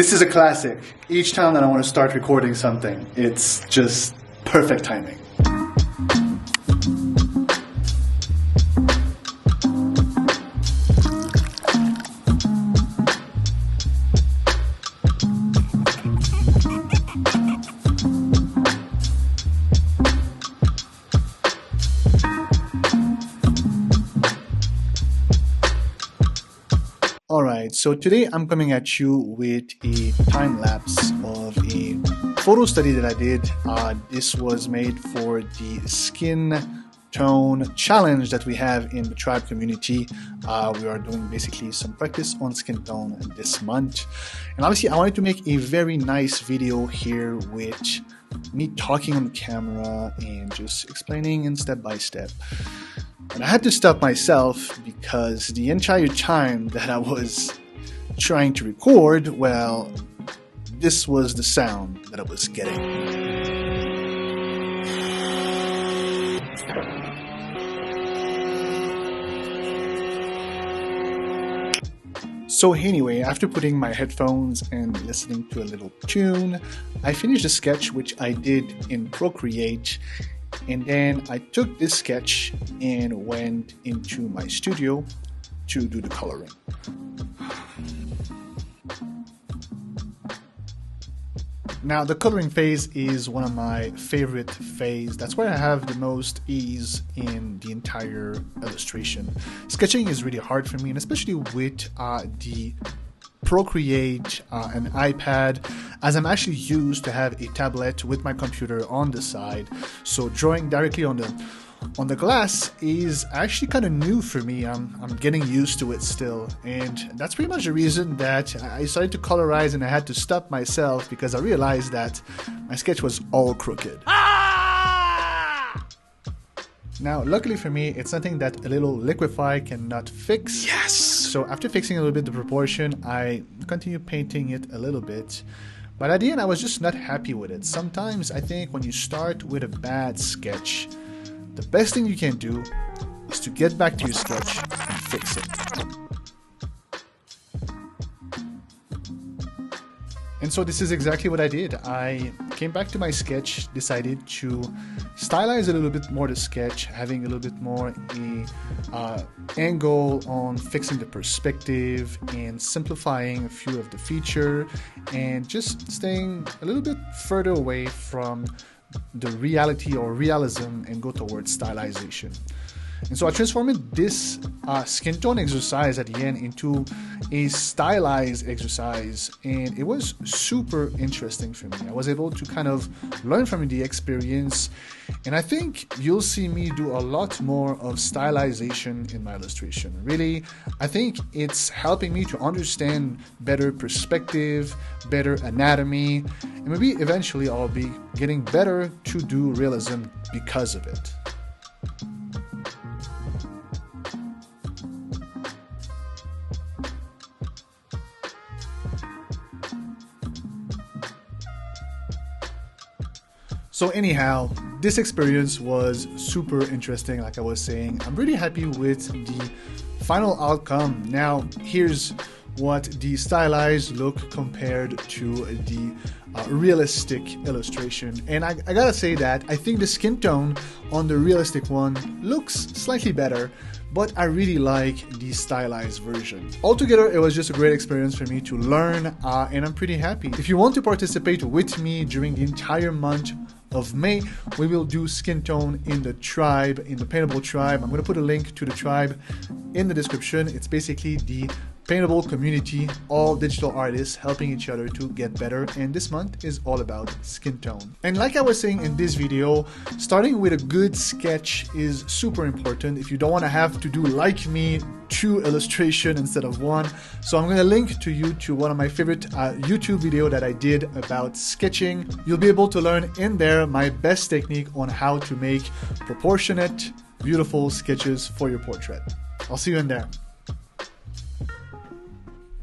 This is a classic. Each time that I want to start recording something, it's just perfect timing. Alright, so today I'm coming at you with a time lapse of a photo study that I did. This was made for the skin tone challenge that we have in the tribe community. We are doing basically some practice on skin tone this month. And obviously I wanted to make a very nice video here with me talking on the camera and just explaining in step by step. And I had to stop myself because the entire time that I was trying to record, well, this was the sound that I was getting. So anyway, after putting my headphones and listening to a little tune, I finished the sketch which I did in Procreate. And then I took this sketch and went into my studio to do the coloring. Now, the coloring phase is one of my favorite phases. That's where I have the most ease in the entire illustration. Sketching is really hard for me, and especially with the Procreate an iPad, as I'm actually used to have a tablet with my computer on the side, so drawing directly on the glass is actually kind of new for me. I'm getting used to it still, and that's pretty much the reason that I started to colorize, and I had to stop myself because I realized that my sketch was all crooked. Now, luckily for me, it's something that a little liquified cannot fix. Yes! So after fixing a little bit the proportion, I continued painting it a little bit. But at the end, I was just not happy with it. Sometimes I think when you start with a bad sketch, the best thing you can do is to get back to your sketch and fix it. And so this is exactly what I did. I came back to my sketch, decided to stylize a little bit more the sketch, having a little bit more angle on fixing the perspective and simplifying a few of the feature and just staying a little bit further away from the reality or realism and go towards stylization. And so I transformed this skin tone exercise at the end into a stylize exercise, and it was super interesting for me. I was able to kind of learn from the experience, and I think you'll see me do a lot more of stylization in my illustration. Really, I think it's helping me to understand better perspective, better anatomy, and maybe eventually I'll be getting better to do realism because of it. So anyhow, this experience was super interesting, like I was saying. I'm really happy with the final outcome. Now, here's what the stylized look compared to the realistic illustration. And I gotta say that I think the skin tone on the realistic one looks slightly better, but I really like the stylized version. Altogether, it was just a great experience for me to learn, and I'm pretty happy. If you want to participate with me during the entire month of May, we will do skin tone in the tribe, in the Paintable tribe. I'm going to put a link to the tribe in the description. It's basically the Paintable community, all digital artists helping each other to get better, and this month is all about skin tone. And like I was saying in this video, starting with a good sketch is super important if you don't want to have to do, like me, 2 illustration instead of 1. So I'm going to link to you to one of my favorite YouTube video that I did about sketching. You'll be able to learn in there my best technique on how to make proportionate, beautiful sketches for your portrait. I'll see you in there.